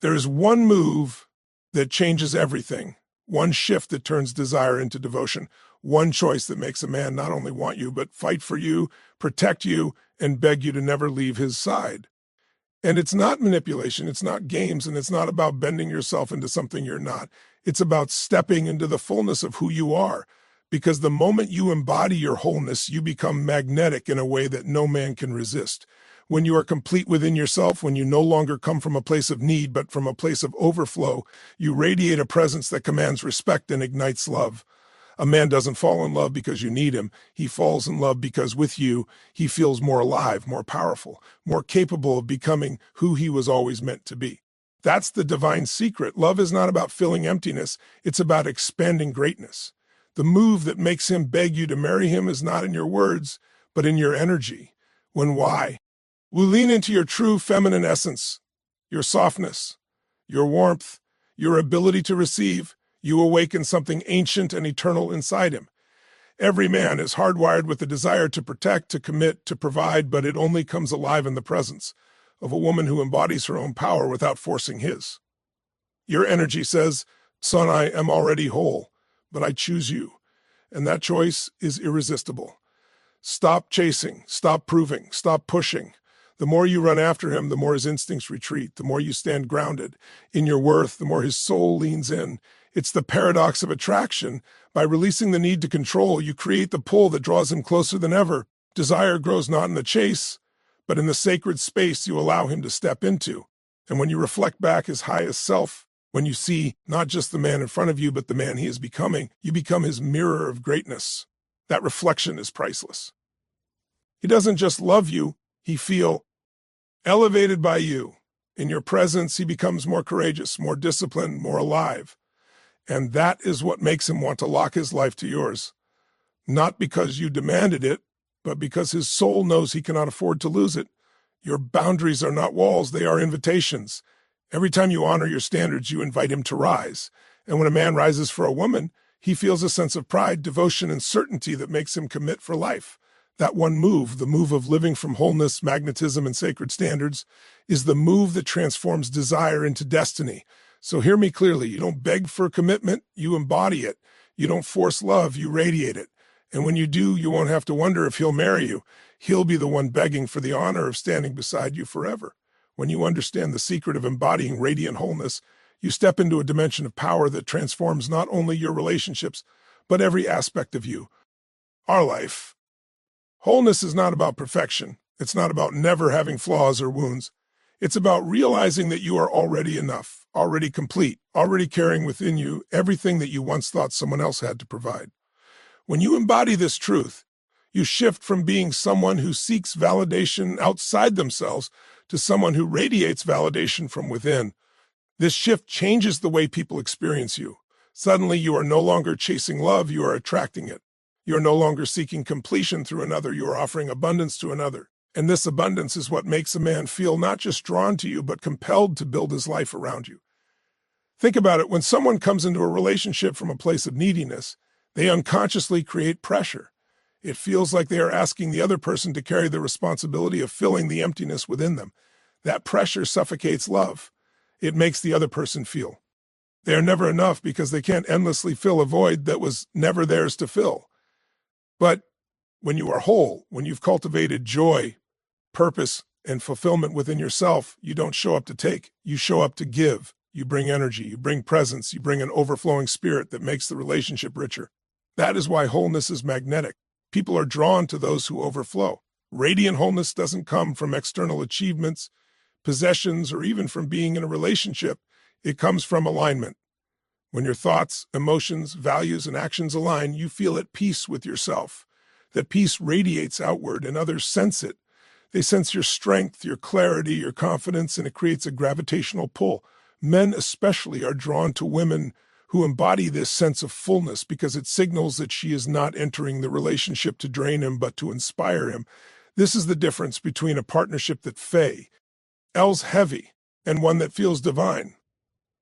There is one move that changes everything, one shift that turns desire into devotion, one choice that makes a man not only want you, but fight for you, protect you, and beg you to never leave his side. And it's not manipulation, it's not games, and it's not about bending yourself into something you're not. It's about stepping into the fullness of who you are. Because the moment you embody your wholeness, you become magnetic in a way that no man can resist. When you are complete within yourself, when you no longer come from a place of need, but from a place of overflow, you radiate a presence that commands respect and ignites love. A man doesn't fall in love because you need him. He falls in love because with you, he feels more alive, more powerful, more capable of becoming who he was always meant to be. That's the divine secret. Love is not about filling emptiness. It's about expanding greatness. The move that makes him beg you to marry him is not in your words, but in your energy. Why? We lean into your true feminine essence, your softness, your warmth, your ability to receive. You awaken something ancient and eternal inside him. Every man is hardwired with the desire to protect, to commit, to provide, but it only comes alive in the presence of a woman who embodies her own power without forcing his. Your energy says, "Son, I am already whole, but I choose you." And that choice is irresistible. Stop chasing, stop proving, stop pushing. The more you run after him, the more his instincts retreat. The more you stand grounded in your worth, the more his soul leans in. It's the paradox of attraction. By releasing the need to control, you create the pull that draws him closer than ever. Desire grows not in the chase, but in the sacred space you allow him to step into. And when you reflect back his highest self, when you see not just the man in front of you, but the man he is becoming, you become his mirror of greatness. That reflection is priceless. He doesn't just love you, he feels elevated by you. In your presence, he becomes more courageous, more disciplined, more alive. And that is what makes him want to lock his life to yours. Not because you demanded it, but because his soul knows he cannot afford to lose it. Your boundaries are not walls, they are invitations. Every time you honor your standards, you invite him to rise. And when a man rises for a woman, he feels a sense of pride, devotion, and certainty that makes him commit for life. That one move, the move of living from wholeness, magnetism, and sacred standards, is the move that transforms desire into destiny. So hear me clearly. You don't beg for commitment, you embody it. You don't force love, you radiate it. And when you do, you won't have to wonder if he'll marry you. He'll be the one begging for the honor of standing beside you forever. When you understand the secret of embodying radiant wholeness, you step into a dimension of power that transforms not only your relationships, but every aspect of you. Our life. Wholeness is not about perfection. It's not about never having flaws or wounds. It's about realizing that you are already enough, already complete, already carrying within you everything that you once thought someone else had to provide. When you embody this truth, you shift from being someone who seeks validation outside themselves to someone who radiates validation from within. This shift changes the way people experience you. Suddenly, you are no longer chasing love, you are attracting it. You are no longer seeking completion through another, you are offering abundance to another. And this abundance is what makes a man feel not just drawn to you, but compelled to build his life around you. Think about it. When someone comes into a relationship from a place of neediness, they unconsciously create pressure. It feels like they are asking the other person to carry the responsibility of filling the emptiness within them. That pressure suffocates love. It makes the other person feel they are never enough because they can't endlessly fill a void that was never theirs to fill. But when you are whole, when you've cultivated joy, purpose, and fulfillment within yourself, you don't show up to take, you show up to give. You bring energy, you bring presence, you bring an overflowing spirit that makes the relationship richer. That is why wholeness is magnetic. People are drawn to those who overflow. Radiant wholeness doesn't come from external achievements, possessions, or even from being in a relationship. It comes from alignment. When your thoughts, emotions, values, and actions align, you feel at peace with yourself. That peace radiates outward, and others sense it. They sense your strength, your clarity, your confidence, and it creates a gravitational pull. Men especially are drawn to women who embody this sense of fullness because it signals that she is not entering the relationship to drain him, but to inspire him. This is the difference between a partnership that feels heavy and one that feels divine.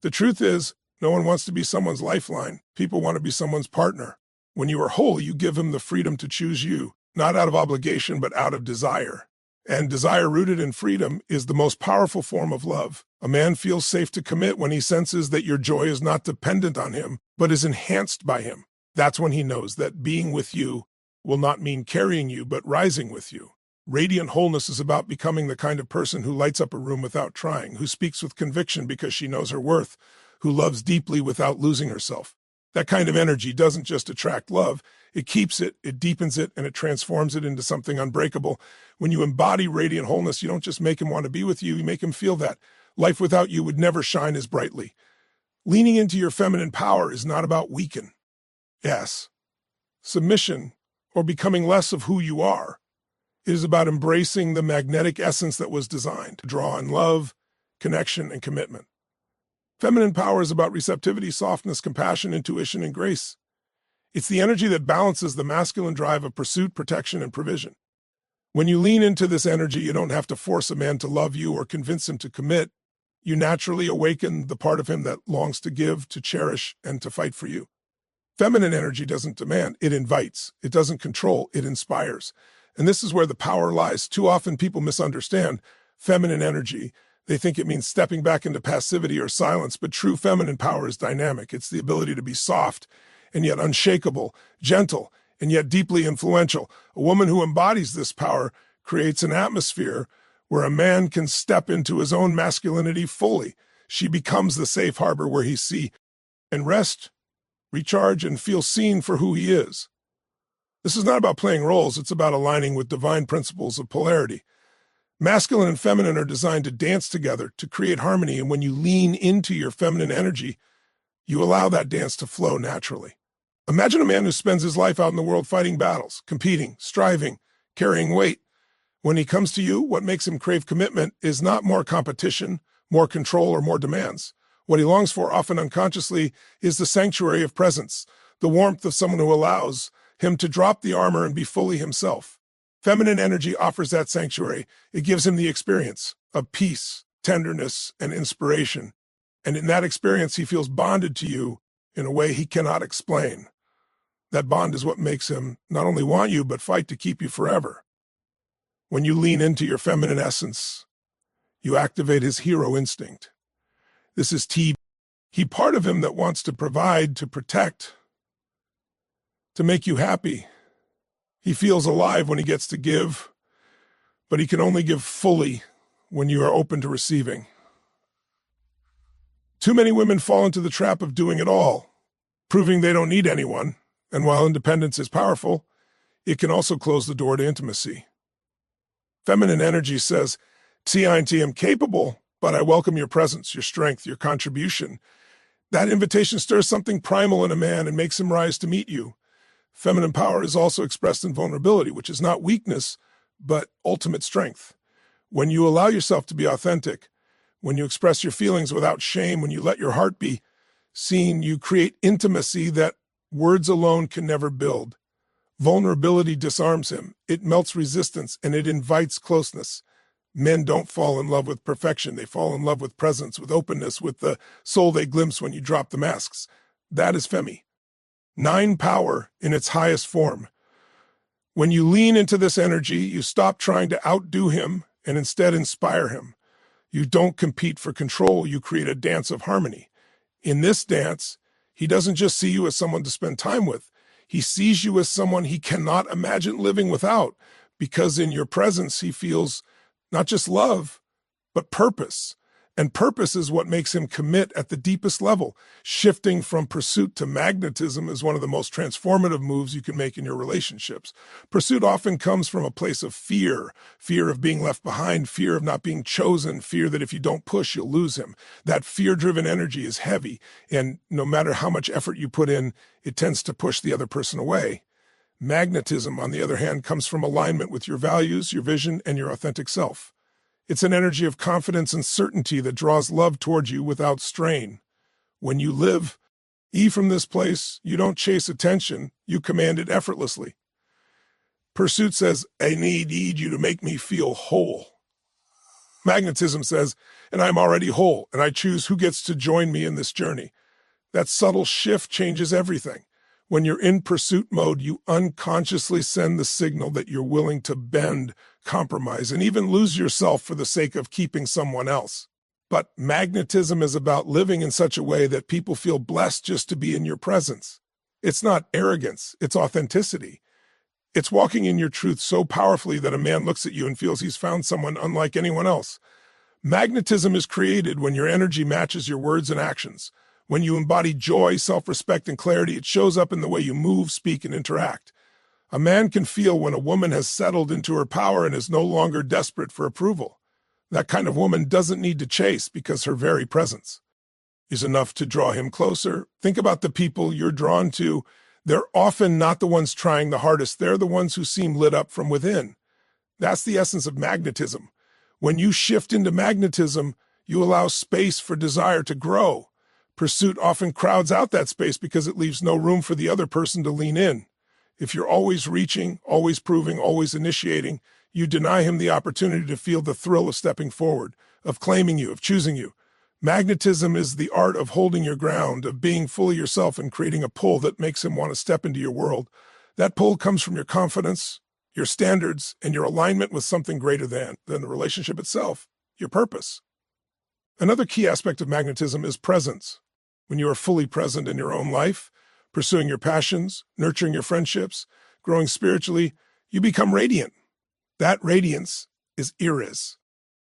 The truth is, no one wants to be someone's lifeline. People want to be someone's partner. When you are whole, you give him the freedom to choose you, not out of obligation, but out of desire. And desire rooted in freedom is the most powerful form of love. A man feels safe to commit when he senses that your joy is not dependent on him, but is enhanced by him. That's when he knows that being with you will not mean carrying you, but rising with you. Radiant wholeness is about becoming the kind of person who lights up a room without trying, who speaks with conviction because she knows her worth, who loves deeply without losing herself. That kind of energy doesn't just attract love, it keeps it, it deepens it, and it transforms it into something unbreakable. When you embody radiant wholeness, you don't just make him want to be with you, you make him feel that. Life without you would never shine as brightly. Leaning into your feminine power is not about weaken. Yes. Submission, or becoming less of who you are. It is about embracing the magnetic essence that was designed to draw on love, connection, and commitment. Feminine power is about receptivity, softness, compassion, intuition, and grace. It's the energy that balances the masculine drive of pursuit, protection, and provision. When you lean into this energy, you don't have to force a man to love you or convince him to commit. You naturally awaken the part of him that longs to give, to cherish, and to fight for you. Feminine energy doesn't demand, it invites. It doesn't control, it inspires. And this is where the power lies. Too often people misunderstand feminine energy. They think it means stepping back into passivity or silence, but true feminine power is dynamic. It's the ability to be soft and yet unshakable, gentle and yet deeply influential. A woman who embodies this power creates an atmosphere where a man can step into his own masculinity fully. She becomes the safe harbor where he see and rest, recharge, and feel seen for who he is. This is not about playing roles. It's about aligning with divine principles of polarity. Masculine and feminine are designed to dance together, to create harmony, and when you lean into your feminine energy, you allow that dance to flow naturally. Imagine a man who spends his life out in the world fighting battles, competing, striving, carrying weight. When he comes to you, what makes him crave commitment is not more competition, more control, or more demands. What he longs for, often unconsciously, is the sanctuary of presence, the warmth of someone who allows him to drop the armor and be fully himself. Feminine energy offers that sanctuary. It gives him the experience of peace, tenderness, and inspiration. And in that experience, he feels bonded to you in a way he cannot explain. That bond is what makes him not only want you, but fight to keep you forever. When you lean into your feminine essence, you activate his hero instinct. This is he part of him that wants to provide, to protect, to make you happy. He feels alive when he gets to give, but he can only give fully when you are open to receiving. Too many women fall into the trap of doing it all, proving they don't need anyone, and while independence is powerful, it can also close the door to intimacy. Feminine energy says, see, I am capable, but I welcome your presence, your strength, your contribution. That invitation stirs something primal in a man and makes him rise to meet you. Feminine power is also expressed in vulnerability, which is not weakness, but ultimate strength. When you allow yourself to be authentic, when you express your feelings without shame, when you let your heart be seen, you create intimacy that words alone can never build. Vulnerability disarms him. It melts resistance and it invites closeness. Men don't fall in love with perfection. They fall in love with presence, with openness, with the soul they glimpse when you drop the masks. That is Femi. 9 power in its highest form. When you lean into this energy, you stop trying to outdo him and instead inspire him. You don't compete for control, you create a dance of harmony. In this dance, he doesn't just see you as someone to spend time with. He sees you as someone he cannot imagine living without, because in your presence he feels not just love, but purpose. And purpose is what makes him commit at the deepest level. Shifting from pursuit to magnetism is one of the most transformative moves you can make in your relationships. Pursuit often comes from a place of fear of being left behind, fear of not being chosen, fear that if you don't push, you'll lose him. That fear-driven energy is heavy, and no matter how much effort you put in, it tends to push the other person away. Magnetism, on the other hand, comes from alignment with your values, your vision, and your authentic self. It's an energy of confidence and certainty that draws love towards you without strain. When you live from this place, you don't chase attention, you command it effortlessly. Pursuit says, I need you to make me feel whole. Magnetism says, and I'm already whole, and I choose who gets to join me in this journey. That subtle shift changes everything. When you're in pursuit mode, you unconsciously send the signal that you're willing to bend, compromise, and even lose yourself for the sake of keeping someone else. But magnetism is about living in such a way that people feel blessed just to be in your presence. It's not arrogance, it's authenticity. It's walking in your truth so powerfully that a man looks at you and feels he's found someone unlike anyone else. Magnetism is created when your energy matches your words and actions. When you embody joy, self-respect, and clarity, it shows up in the way you move, speak, and interact. A man can feel when a woman has settled into her power and is no longer desperate for approval. That kind of woman doesn't need to chase because her very presence is enough to draw him closer. Think about the people you're drawn to. They're often not the ones trying the hardest. They're the ones who seem lit up from within. That's the essence of magnetism. When you shift into magnetism, you allow space for desire to grow. Pursuit often crowds out that space because it leaves no room for the other person to lean in. If you're always reaching, always proving, always initiating, you deny him the opportunity to feel the thrill of stepping forward, of claiming you, of choosing you. Magnetism is the art of holding your ground, of being fully yourself and creating a pull that makes him want to step into your world. That pull comes from your confidence, your standards, and your alignment with something greater than the relationship itself, your purpose. Another key aspect of magnetism is presence. When you are fully present in your own life, pursuing your passions, nurturing your friendships, growing spiritually, you become radiant. That radiance is iris.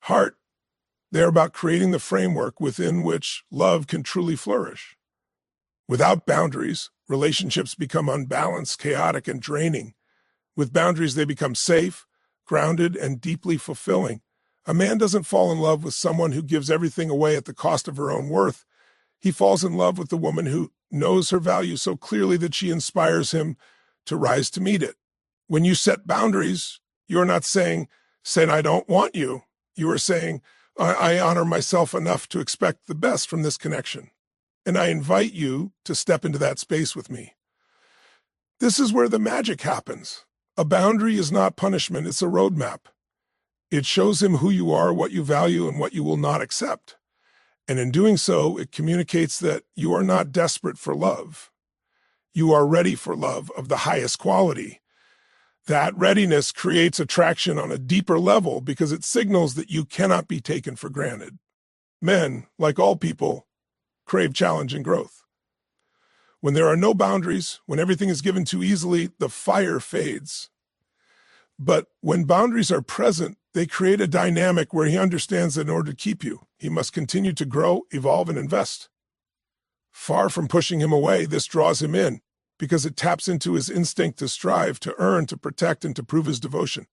Heart. They're about creating the framework within which love can truly flourish. Without boundaries, relationships become unbalanced, chaotic, and draining. With boundaries, they become safe, grounded, and deeply fulfilling. A man doesn't fall in love with someone who gives everything away at the cost of her own worth. He falls in love with the woman who knows her value so clearly that she inspires him to rise to meet it. When you set boundaries, you're not saying, I don't want you. You are saying, I honor myself enough to expect the best from this connection, and I invite you to step into that space with me. This is where the magic happens. A boundary is not punishment, it's a roadmap. It shows him who you are, what you value, and what you will not accept. And in doing so, it communicates that you are not desperate for love. You are ready for love of the highest quality. That readiness creates attraction on a deeper level because it signals that you cannot be taken for granted. Men, like all people, crave challenge and growth. When there are no boundaries, when everything is given too easily, the fire fades. But when boundaries are present, they create a dynamic where he understands that in order to keep you, he must continue to grow, evolve, and invest. Far from pushing him away, this draws him in, because it taps into his instinct to strive, to earn, to protect, and to prove his devotion.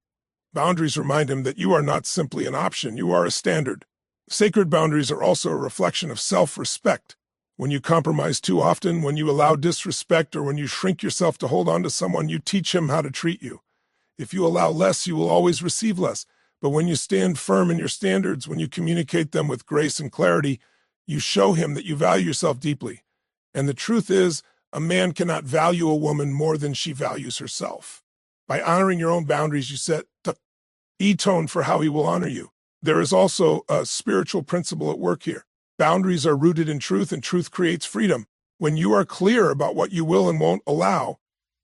Boundaries remind him that you are not simply an option, you are a standard. Sacred boundaries are also a reflection of self-respect. When you compromise too often, when you allow disrespect, or when you shrink yourself to hold on to someone, you teach him how to treat you. If you allow less, you will always receive less. But when you stand firm in your standards, when you communicate them with grace and clarity, you show him that you value yourself deeply. And the truth is, a man cannot value a woman more than she values herself. By honoring your own boundaries, you set the tone for how he will honor you. There is also a spiritual principle at work here. Boundaries are rooted in truth, and truth creates freedom. When you are clear about what you will and won't allow,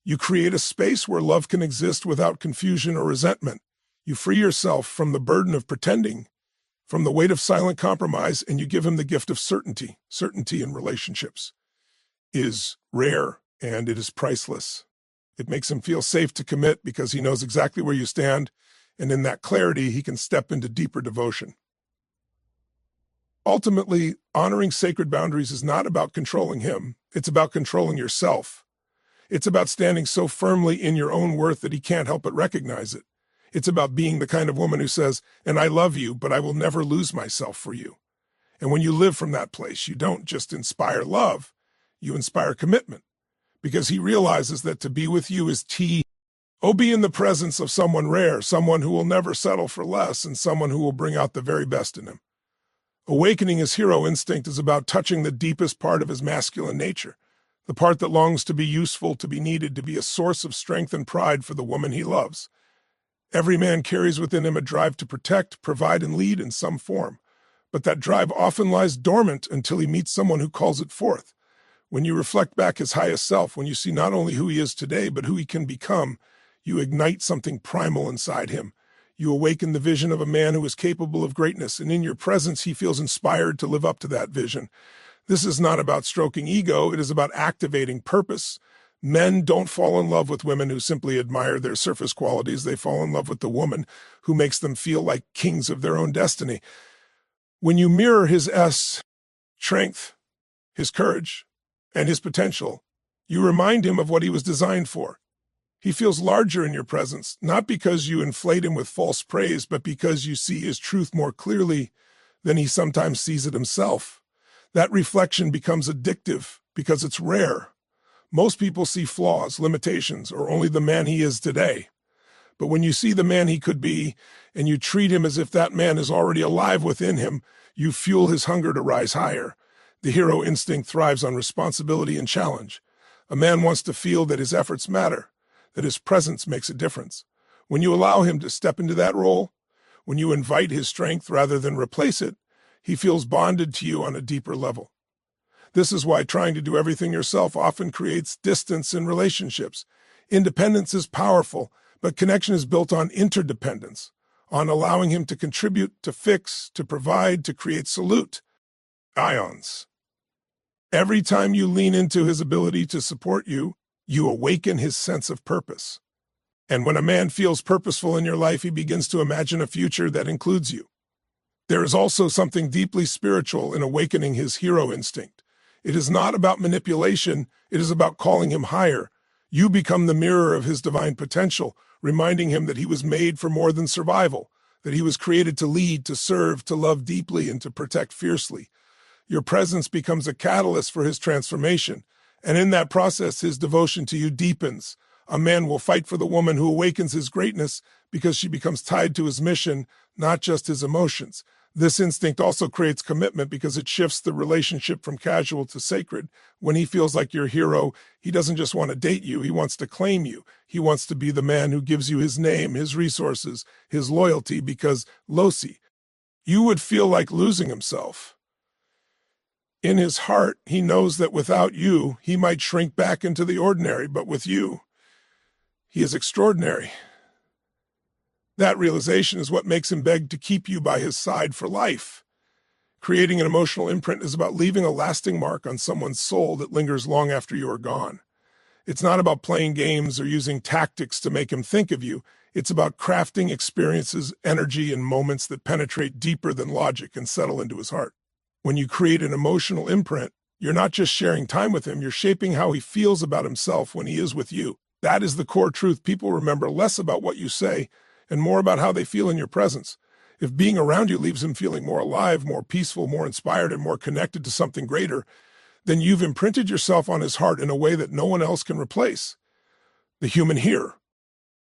you create a space where love can exist without confusion or resentment. You free yourself from the burden of pretending, from the weight of silent compromise, and you give him the gift of certainty. Certainty in relationships is rare, and it is priceless. It makes him feel safe to commit because he knows exactly where you stand, and in that clarity, he can step into deeper devotion. Ultimately, honoring sacred boundaries is not about controlling him. It's about controlling yourself. It's about standing so firmly in your own worth that he can't help but recognize it. It's about being the kind of woman who says, and I love you, but I will never lose myself for you. And when you live from that place, you don't just inspire love, you inspire commitment, because he realizes that to be with you is be in the presence of someone rare, someone who will never settle for less, and someone who will bring out the very best in him. Awakening his hero instinct is about touching the deepest part of his masculine nature, the part that longs to be useful, to be needed, to be a source of strength and pride for the woman he loves. Every man carries within him a drive to protect, provide, and lead in some form, but that drive often lies dormant until he meets someone who calls it forth. When you reflect back his highest self, when you see not only who he is today, but who he can become, you ignite something primal inside him. You awaken the vision of a man who is capable of greatness, and in your presence, he feels inspired to live up to that vision. This is not about stroking ego, it is about activating purpose. Men don't fall in love with women who simply admire their surface qualities. They fall in love with the woman who makes them feel like kings of their own destiny. When you mirror his strength, his courage, and his potential, you remind him of what he was designed for. He feels larger in your presence, not because you inflate him with false praise, but because you see his truth more clearly than he sometimes sees it himself. That reflection becomes addictive because it's rare. Most people see flaws, limitations, or only the man he is today. But when you see the man he could be, and you treat him as if that man is already alive within him, you fuel his hunger to rise higher. The hero instinct thrives on responsibility and challenge. A man wants to feel that his efforts matter, that his presence makes a difference. When you allow him to step into that role, when you invite his strength rather than replace it, he feels bonded to you on a deeper level. This is why trying to do everything yourself often creates distance in relationships. Independence is powerful, but connection is built on interdependence, on allowing him to contribute, to fix, to provide, to create ions. Every time you lean into his ability to support you, you awaken his sense of purpose. And when a man feels purposeful in your life, he begins to imagine a future that includes you. There is also something deeply spiritual in awakening his hero instinct. It is not about manipulation, it is about calling him higher. You become the mirror of his divine potential, reminding him that he was made for more than survival, that he was created to lead, to serve, to love deeply, and to protect fiercely. Your presence becomes a catalyst for his transformation, and in that process, his devotion to you deepens. A man will fight for the woman who awakens his greatness because she becomes tied to his mission, not just his emotions. This instinct also creates commitment because it shifts the relationship from casual to sacred. When he feels like your hero, he doesn't just want to date you, he wants to claim you. He wants to be the man who gives you his name, his resources, his loyalty, because, Losi, you would feel like losing himself. In his heart, he knows that without you, he might shrink back into the ordinary, but with you, he is extraordinary. That realization is what makes him beg to keep you by his side for life. Creating an emotional imprint is about leaving a lasting mark on someone's soul that lingers long after you are gone. It's not about playing games or using tactics to make him think of you. It's about crafting experiences, energy, and moments that penetrate deeper than logic and settle into his heart. When you create an emotional imprint, you're not just sharing time with him, you're shaping how he feels about himself when he is with you. That is the core truth. People remember less about what you say and more about how they feel in your presence. If being around you leaves him feeling more alive, more peaceful, more inspired, and more connected to something greater, then you've imprinted yourself on his heart in a way that no one else can replace. The human here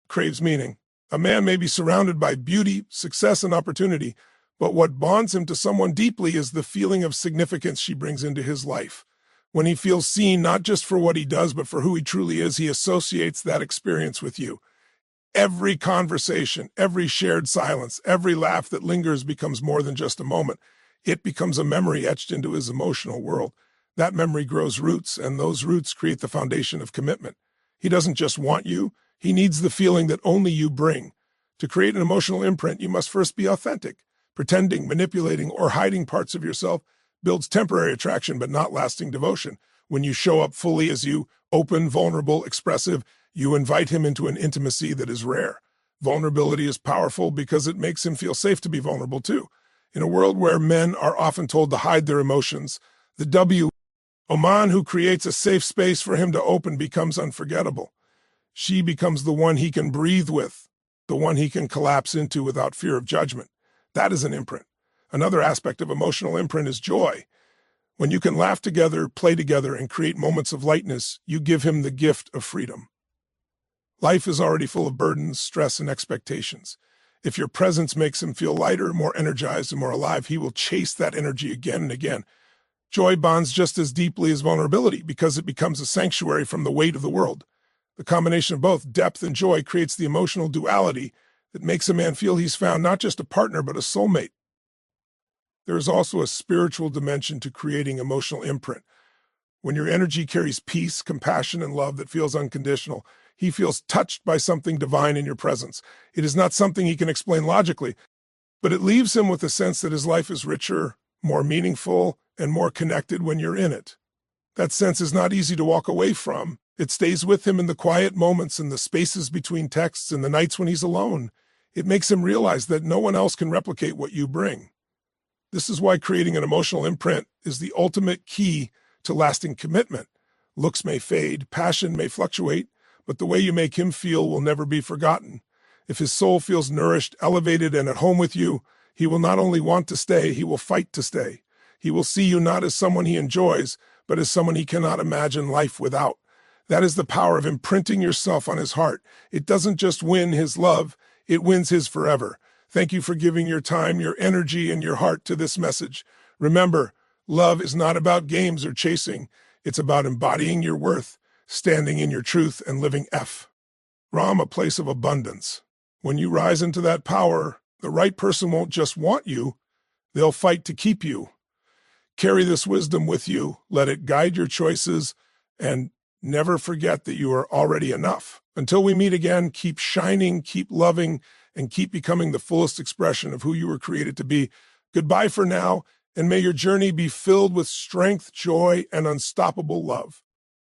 craves meaning. A man may be surrounded by beauty, success, and opportunity, but what bonds him to someone deeply is the feeling of significance she brings into his life. When he feels seen not just for what he does, but for who he truly is, he associates that experience with you. Every conversation, every shared silence, every laugh that lingers becomes more than just a moment. It becomes a memory etched into his emotional world. That memory grows roots, and those roots create the foundation of commitment. He doesn't just want you, he needs the feeling that only you bring. To create an emotional imprint, you must first be authentic. Pretending, manipulating, or hiding parts of yourself builds temporary attraction but not lasting devotion. When you show up fully as you, open, vulnerable, expressive, you invite him into an intimacy that is rare. Vulnerability is powerful because it makes him feel safe to be vulnerable too. In a world where men are often told to hide their emotions, the woman who creates a safe space for him to open becomes unforgettable. She becomes the one he can breathe with, the one he can collapse into without fear of judgment. That is an imprint. Another aspect of emotional imprint is joy. When you can laugh together, play together, and create moments of lightness, you give him the gift of freedom. Life is already full of burdens, stress, and expectations. If your presence makes him feel lighter, more energized, and more alive, he will chase that energy again and again. Joy bonds just as deeply as vulnerability because it becomes a sanctuary from the weight of the world. The combination of both depth and joy creates the emotional duality that makes a man feel he's found not just a partner, but a soulmate. There is also a spiritual dimension to creating emotional imprint. When your energy carries peace, compassion, and love that feels unconditional, he feels touched by something divine in your presence. It is not something he can explain logically, but it leaves him with a sense that his life is richer, more meaningful, and more connected when you're in it. That sense is not easy to walk away from. It stays with him in the quiet moments and the spaces between texts and the nights when he's alone. It makes him realize that no one else can replicate what you bring. This is why creating an emotional imprint is the ultimate key to lasting commitment. Looks may fade, passion may fluctuate, but the way you make him feel will never be forgotten. If his soul feels nourished, elevated, and at home with you, he will not only want to stay, he will fight to stay. He will see you not as someone he enjoys, but as someone he cannot imagine life without. That is the power of imprinting yourself on his heart. It doesn't just win his love, it wins his forever. Thank you for giving your time, your energy, and your heart to this message. Remember, love is not about games or chasing. It's about embodying your worth, standing in your truth, and living from a place of abundance. When you rise into that power, the right person won't just want you, they'll fight to keep you. Carry this wisdom with you, let it guide your choices, and never forget that you are already enough. Until we meet again, keep shining, keep loving, and keep becoming the fullest expression of who you were created to be. Goodbye for now, and may your journey be filled with strength, joy, and unstoppable love.